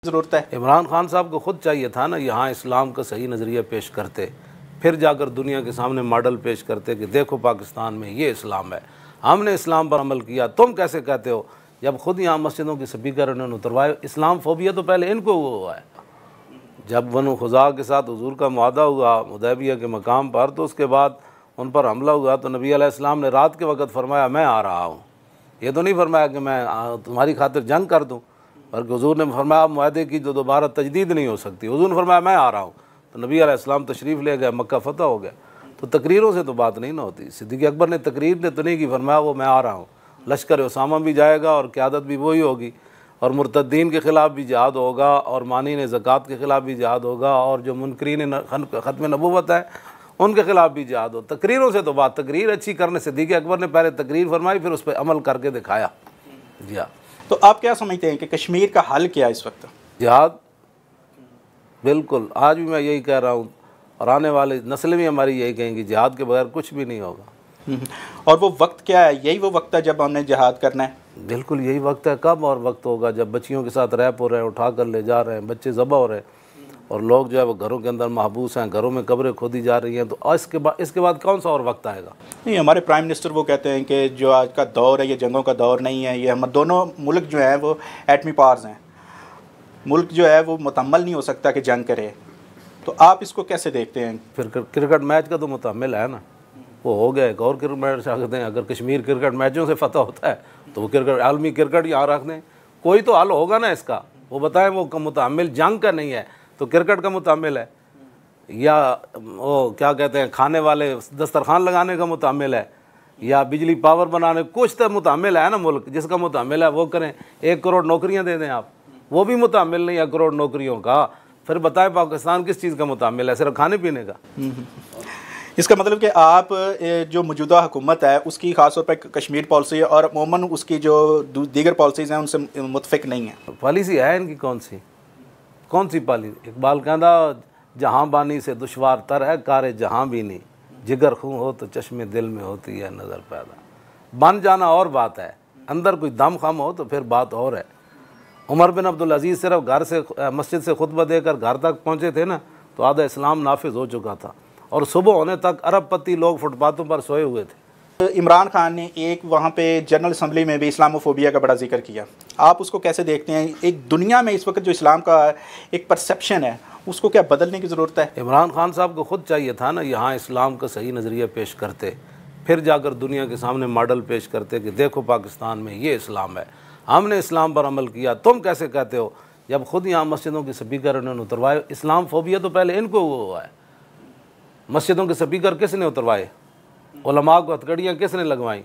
ज़रूरत है। इमरान खान साहब को खुद चाहिए था ना यहाँ इस्लाम का सही नज़रिया पेश करते, फिर जाकर दुनिया के सामने मॉडल पेश करते कि देखो पाकिस्तान में ये इस्लाम है, हमने इस्लाम पर अमल किया, तुम कैसे कहते हो। जब खुद यहाँ मस्जिदों की स्पीकर उन्होंने उतरवाए, इस्लाम फोबिया तो पहले इनको हुआ है। जब बनु खुज़ा के साथ हुजूर का मुआहदा हुआ हुदैबिया के मकाम पर, तो उसके बाद उन पर हमला हुआ तो नबी अलैहिस्सलाम ने रात के वक्त फरमाया मैं आ रहा हूँ। ये तो नहीं फरमाया कि मैं तुम्हारी खातिर जंग कर दूँ, बल्कि हुजूर ने फरमाया मुआहदे की जो दोबारा तजदीद नहीं हो सकती। हुजूर ने फरमाया मैं आ रहा हूँ, तो नबी अलैहिस्सलाम तशरीफ़ ले गए, मक्का फतह हो गया। तो तकरीरों से तो बात नहीं ना होती। सिद्दीक़ अकबर ने तकरीर ने तो नहीं की, फरमाया वो मैं आ रहा हूँ, लश्कर उसामा भी जाएगा और क़यादत भी वही होगी, और मुर्तद्दीन के ख़िलाफ़ भी जिहाद होगा, और मानीन ज़कात के ख़िलाफ़ भी जिहाद होगा, और जो मुनकरीन ख़त्म नबुव्वत है उनके ख़िलाफ़ भी जिहाद हो। तकरीरों से तो बात, तकरीर अच्छी करने, सिद्दीक़ अकबर ने पहले तकरीर फरमाई, फिर उस पर अमल करके दिखाया। जी हाँ। तो आप क्या समझते हैं कि कश्मीर का हल क्या है इस वक्त? जिहाद। बिल्कुल, आज भी मैं यही कह रहा हूँ, और आने वाली नस्लें भी हमारी यही कहेंगी, जिहाद के बगैर कुछ भी नहीं होगा। और वो वक्त क्या है? यही वो वक्त है जब हमने जिहाद करना है? बिल्कुल यही वक्त है। कब और वक्त होगा? जब बच्चियों के साथ रैप हो रहे हैं, उठा कर ले जा रहे हैं, बच्चे ज़बह हो रहे हैं, और लोग जो है वो घरों के अंदर महबूस हैं, घरों में कब्रें खोदी जा रही हैं। तो इसके बाद कौन सा और वक्त आएगा? नहीं, हमारे प्राइम मिनिस्टर वो कहते हैं कि जो आज का दौर है ये जंगों का दौर नहीं है, ये हम दोनों मुल्क जो हैं वो एटमी पावर्स हैं, मुल्क जो है वो मुतम्मल नहीं हो सकता कि जंग करे। तो आप इसको कैसे देखते हैं? फिर क्रिकेट मैच का तो मुतम्मिल है ना, वो हो गया। एक और क्रिकेट मैच रख दें, अगर कश्मीर क्रिकेट मैचों से फतह होता है तो वो क्रिकेट आलमी क्रिकेट यहाँ रख दें, कोई तो हल होगा ना इसका। वो बताएं वो मुतम्मिल जंग का नहीं है तो क्रिकेट का मुतम्मिल है, या वो क्या कहते हैं खाने वाले दस्तरखान लगाने का मुतम्मिल है, या बिजली पावर बनाने, कुछ तो मुतम्मिल है ना। मुल्क जिसका मुतम्मिल है वो करें। 1 करोड़ नौकरियां दे दें आप, वो भी मुतम्मिल नहीं 1 करोड़ नौकरियों का। फिर बताएं पाकिस्तान किस चीज़ का मुतम्मिल है? सिर्फ खाने पीने का। इसका मतलब कि आप जो मौजूदा हुकूमत है उसकी ख़ास तौर पर कश्मीर पॉलिसी और अमूमन उसकी जो दीगर पॉलिसीज़ हैं उनसे मुतफिक नहीं है। पॉलिसी है इनकी कौन सी पॉलिसी? इकबाल कहता जहाँ बानी से दुश्वार तर है कारे जहाँ भी नहीं, जिगर खूं हो तो चश्मे दिल में होती है नज़र पैदा। बन जाना और बात है, अंदर कोई दम खम हो तो फिर बात और है। उमर बिन अब्दुल अजीज़ सिर्फ घर से मस्जिद से खुतबा देकर घर तक पहुँचे थे ना, तो आधा इस्लाम नाफिज हो चुका था, और सुबह होने तक अरबपति लोग फुटपाथों पर सोए हुए थे। इमरान खान ने एक वहाँ पे जनरल असम्बली में भी इस्लामोफोबिया का बड़ा जिक्र किया, आप उसको कैसे देखते हैं? एक दुनिया में इस वक्त जो इस्लाम का एक परसेप्शन है उसको क्या बदलने की ज़रूरत है? इमरान खान साहब को खुद चाहिए था ना यहाँ इस्लाम का सही नज़रिया पेश करते, फिर जाकर दुनिया के सामने मॉडल पेश करते कि देखो पाकिस्तान में ये इस्लाम है, हमने इस्लाम पर अमल किया, तुम कैसे कहते हो। जब खुद यहाँ मस्जिदों के स्पीकर उन्होंने उतरवाए, इस्लाम फोबिया तो पहले इनको हुआ है। मस्जिदों के स्पीकर किसने उतरवाए? उलमा को हथकड़ियाँ किसने लगवाई?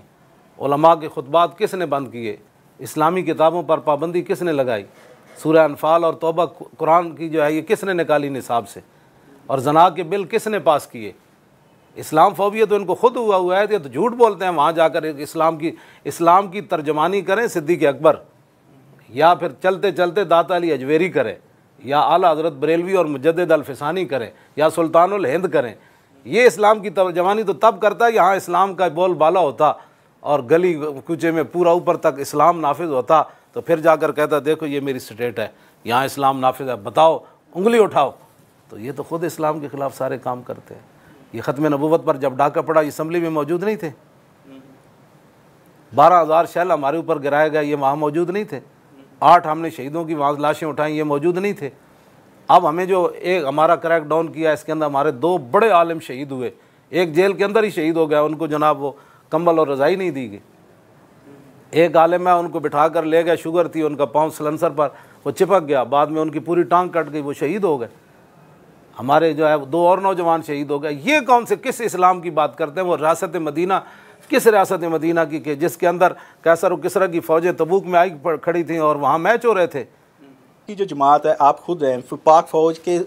उलमा के खुतबात किसने बंद किए? इस्लामी किताबों पर पाबंदी किसने लगाई? सूरह अनफाल और तौबा कुरान की जो है ये किसने निकाली निसाब से? और जना के बिल किसने पास किए? इस्लाम फोबिया तो इनको खुद हुआ है। ये तो झूठ बोलते हैं। वहाँ जाकर इस्लाम की तर्जमानी करें सिद्दीक़ अकबर, या फिर चलते चलते दाता अली अजवेरी करें, या आला हज़रत बरेलवी और मुजद्दिद अल-फ़िसानी करें, या सुल्तानुल हिंद करें। ये इस्लाम की तर्जमानी तो तब करता है यहाँ इस्लाम का बोल बाला होता और गली कूचे में पूरा ऊपर तक इस्लाम नाफिज होता, तो फिर जाकर कहता देखो ये मेरी स्टेट है, यहाँ इस्लाम नाफिज है, बताओ उंगली उठाओ। तो ये तो ख़ुद इस्लाम के ख़िलाफ़ सारे काम करते हैं। ये ख़त्म नबुव्वत पर जब डाका पड़ा, असम्बली में मौजूद नहीं थे। 12,000 शैल हमारे ऊपर गिराए गए, ये वहाँ मौजूद नहीं थे। 8 हमने शहीदों की वहाँ लाशें उठाई, ये मौजूद नहीं थे। अब हमें जो एक हमारा क्रैक डाउन किया, इसके अंदर हमारे 2 बड़े आलिम शहीद हुए। एक जेल के अंदर ही शहीद हो गया, उनको जनाब वो कंबल और रज़ाई नहीं दी गई। एक आलिम है, उनको बिठा कर ले गया, शुगर थी, उनका पाँव सलेंसर पर वो चिपक गया, बाद में उनकी पूरी टांग कट गई, वो शहीद हो गए। हमारे जो है 2 और नौजवान शहीद हो गए। ये कौन से किस इस्लाम की बात करते हैं? वो रियासत मदीना, किस रियासत मदीना की के जिसके अंदर कैसर और किसरा की फ़ौजें तबूक में आई खड़ी थी और वहाँ मैच हो रहे थे। की जो जमात है, आप खुद हैं पाक फ़ौज के,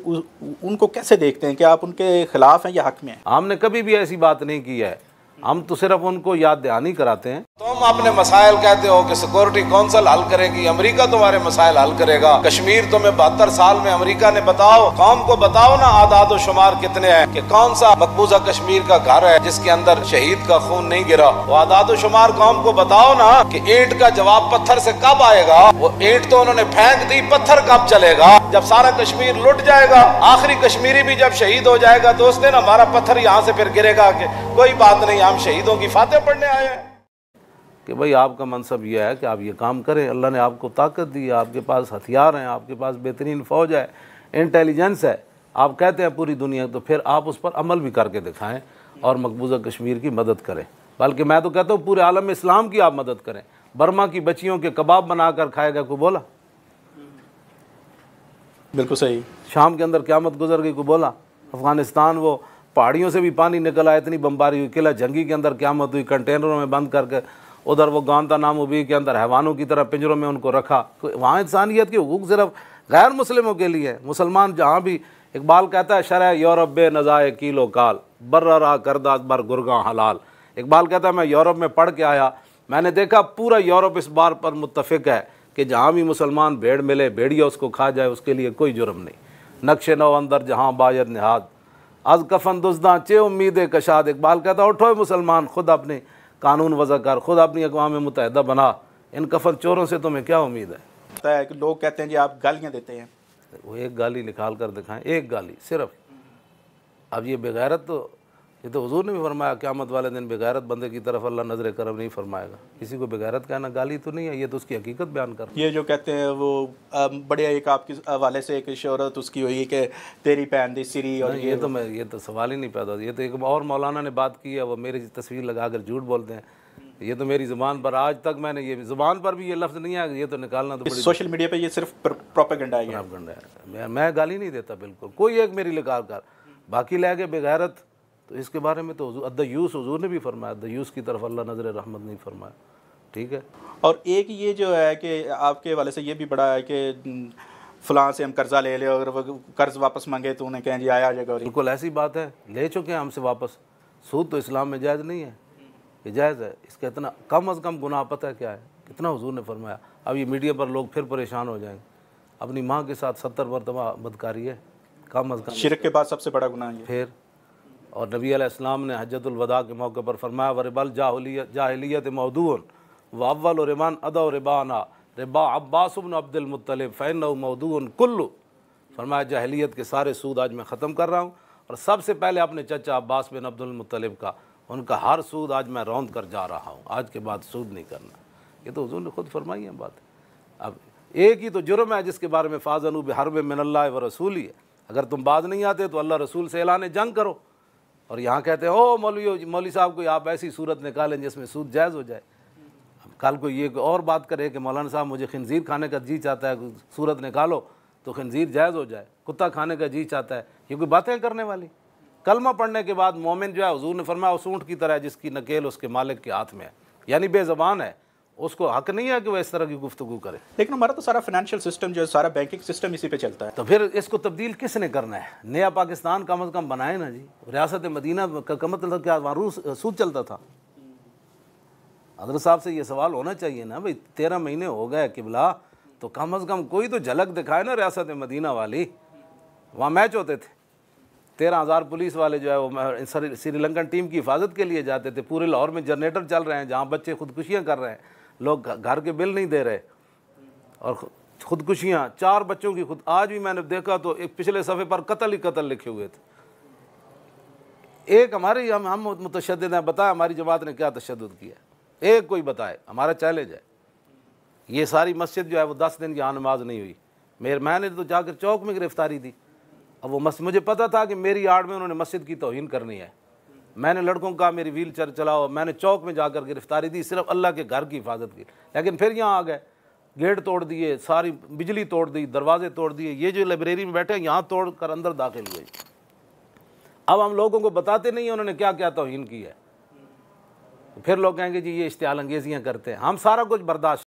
उनको कैसे देखते हैं कि आप उनके ख़िलाफ़ हैं या हक़ में हैं? हमने कभी भी ऐसी बात नहीं की है, हम तो सिर्फ उनको याद दहानी कराते हैं। तुम अपने मसाइल कहते हो कि सिक्योरिटी काउंसिल हल करेगी, अमेरिका तुम्हारे मसाइल हल करेगा। कश्मीर तुम्हें 72 साल में अमेरिका ने बताओ, कौम को बताओ ना आदाद और शुमार कितने हैं, कि कौन सा मकबूजा कश्मीर का घर है जिसके अंदर शहीद का खून नहीं गिरा। वो आदाद और शुमार कौम को बताओ ना कि ईंट का जवाब पत्थर से कब आएगा। वो ईंट तो उन्होंने फेंक दी, पत्थर कब चलेगा? जब सारा कश्मीर लुट जाएगा, आखिरी कश्मीरी भी जब शहीद हो जाएगा तो उस दिन हमारा पत्थर यहाँ से फिर गिरेगा कि कोई बात नहीं, हम शहीदों की फातेह पढ़ने आए हैं। कि भाई आपका मनसब यह है कि आप ये काम करें, अल्लाह ने आपको ताकत दी है, आपके पास हथियार हैं, आपके पास बेहतरीन फ़ौज है, इंटेलिजेंस है, आप कहते हैं पूरी दुनिया, तो फिर आप उस पर अमल भी करके दिखाएं और मकबूजा कश्मीर की मदद करें। बल्कि मैं तो कहता हूँ पूरे आलम इस्लाम की आप मदद करें। बर्मा की बच्चियों के कबाब बनाकर खाएगा कोई बोला? बिल्कुल सही। शाम के अंदर क़यामत गुजर गई कोई बोला? अफ़गानिस्तान वो पहाड़ियों से भी पानी निकल आया, इतनी बमबारी हुई, किला जंगी के अंदर क़यामत हुई, कंटेनरों में बंद करके उधर वो गांता नामुबी के अंदर हैवानों की तरह पिंजरों में उनको रखा। तो वहाँ इंसानियत के हुकूक सिर्फ गैर मुस्लिमों के लिए है। मुसलमान जहाँ भी, इकबाल कहता है शरह यूरोप बे नज़ाए कीलो काल बर्रा करदा बर गुरगा हलाल। इकबाल कहता है मैं यूरोप में पढ़ के आया, मैंने देखा पूरा यूरोप इस बार पर मुत्तफ़िक है कि जहाँ भी मुसलमान भेड़ मिले भेड़िया उसको खा जाए, उसके लिए कोई जुर्म नहीं। नक्शे नौ अंदर जहाँ बायद निहाद आज कफन दुजदा चे उम्मीद कशाद। इकबाल कहता है उठो मुसलमान, खुद अपने कानून वज़ा कर, खुद अपनी अक़वाम मुत्तहिदा बना, इन कफन चोरों से तुम्हें क्या उम्मीद है? पता है कि लोग कहते हैं जी आप गालियाँ देते हैं, वो एक गाली निकाल कर दिखाएं, एक गाली सिर्फ। अब ये बेगैरत, तो ये तो हुजूर ने भी फरमाया क़यामत वाले दिन बेगैरत बंदे की तरफ अल्लाह नज़र करम नहीं फरमाएगा। किसी को बेगैरत कहना गाली तो नहीं है, ये तो उसकी हकीकत बयान कर। ये जो कहते हैं वो बड़े एक आपके हवाले से एक शोहरत उसकी हुई कि तेरी पैन दी सिरी, और ये तो सवाल ही नहीं पैदा होता। ये तो एक और मौलाना ने बात की है, वो मेरी तस्वीर लगा कर झूठ बोलते हैं। ये तो मेरी ज़ुबान पर आज तक मैंने ये ज़ुबान पर भी ये लफ्ज़ नहीं है, ये तो निकालना तो सोशल मीडिया पे ये सिर्फ प्रोपेगेंडा है। मैं गाली नहीं देता बिल्कुल, कोई एक मेरी लगा कर, बाकी ले गए बेगैरत, तो इसके बारे में तो अद्दयूस हुजूर ने भी फरमाया, अद्दयूस की तरफ अल्लाह नज़र रहमत नहीं फरमाया। ठीक है। और एक ये जो है कि आपके वाले से ये भी बड़ा है कि फ़लाँ से हम कर्ज़ा ले ले और कर्ज़ वापस मांगे तो उन्हें कहें जी आया जाएगा। बिल्कुल ऐसी बात है, ले चुके हैं हमसे वापस। सूद तो इस्लाम में जायज़ नहीं है, ये जायज़ है। इसका इतना कम अज़ कम गुनाह पता है क्या है, कितना हुजूर ने फरमाया। अब ये मीडिया पर लोग फिर परेशान हो जाएंगे। अपनी माँ के साथ 70 मरतबा बदकारी है, कम अज़ कम। शिरक के बाद सबसे बड़ा गुनाह है फिर। और नबी अलैहिस्सलाम ने हज्जतुल वदा के मौके पर फरमाया वरिबल जाहिलियत मौदून व अव्वल रिबान अदा रिबाना रिबा अब्बास इब्न अब्दुल मुत्तलिब फ़इन्नहु मौदून कुल्लु। फरमाया जाहिलियत के सारे सूद आज मैं ख़त्म कर रहा हूँ, और सबसे पहले अपने चचा अब्बास बिन अब्दुल मुत्तलिब का, उनका हर सूद आज मैं रौंद कर जा रहा हूँ, आज के बाद सूद नहीं करना। ये तो हुजूर ने खुद फरमाई है बात। अब एक ही तो जुर्म है जिसके बारे में फ़ाज़नू बिहर्ब मिनल्लाहि व रसूली है। अगर तुम बाज नहीं आते तो अल्लाह रसूल से ऐलान जंग करो। और यहाँ कहते हैं ओ मौलवी साहब कोई आप ऐसी सूरत निकालें जिसमें सूद जायज़ हो जाए। अब कल को ये और बात करे कि मौलाना साहब मुझे खिंजीर खाने का जी चाहता है, सूरत निकालो तो खिंजीर जायज़ हो जाए, कुत्ता खाने का जी चाहता है, ये कोई बातें करने वाली? कलमा पढ़ने के बाद मोमिन जो है, हुजूर ने फरमाया उस ऊँट की तरह है जिसकी नकेल उसके मालिक के हाथ में है, यानी बेज़बान है, उसको हक नहीं है कि वह इस तरह की गुफ्तगू करे। लेकिन हमारा तो सारा फाइनेंशियल सिस्टम जो है, सारा बैंकिंग सिस्टम इसी पे चलता है। तो फिर इसको तब्दील किसने करना है? नया पाकिस्तान कम अज़ कम बनाए ना जी। रियासत मदीना का मतलब क्या, वहाँ सूद चलता था? हज़रत साहब से ये सवाल होना चाहिए ना भाई, 13 महीने हो गए किबला, तो कम अज़ कम कोई तो झलक दिखाए ना रियासत मदीना वाली। वहाँ मैच होते थे, 13,000 पुलिस वाले जो है वो श्रीलंकन टीम की हिफाजत के लिए जाते थे। पूरे लाहौर में जनरेटर चल रहे हैं, जहाँ बच्चे खुदकुशियाँ कर रहे हैं, लोग घर के बिल नहीं दे रहे, और खुदकुशियाँ 4 बच्चों की खुद। आज भी मैंने देखा तो एक पिछले सफ़े पर कत्ल ही कत्ल लिखे हुए थे। एक हमारे हम मुतशद्दिद हैं, बताए हमारी जमात ने क्या तशद्दुद किया, एक कोई बताए, हमारा चैलेंज है। ये सारी मस्जिद जो है वो 10 दिन की यहाँ नमाज नहीं हुई। मैंने तो जाकर चौक में गिरफ्तारी दी। अब वो मुझे पता था कि मेरी आड़ में उन्होंने मस्जिद की तौहीन करनी है। मैंने लड़कों का मेरी व्हील चेयर चलाओ, मैंने चौक में जाकर गिरफ्तारी दी सिर्फ अल्लाह के घर की हिफाजत की। लेकिन फिर यहाँ आ गए, गेट तोड़ दिए, सारी बिजली तोड़ दी, दरवाजे तोड़ दिए। ये जो लाइब्रेरी में बैठे हैं यहाँ तोड़ कर अंदर दाखिल हुए। अब हम लोगों को बताते नहीं उन्होंने क्या क्या तौहीन की है। फिर लोग कहेंगे जी ये इश्तियाल अंगेजियाँ करते हैं। हम सारा कुछ बर्दाश्त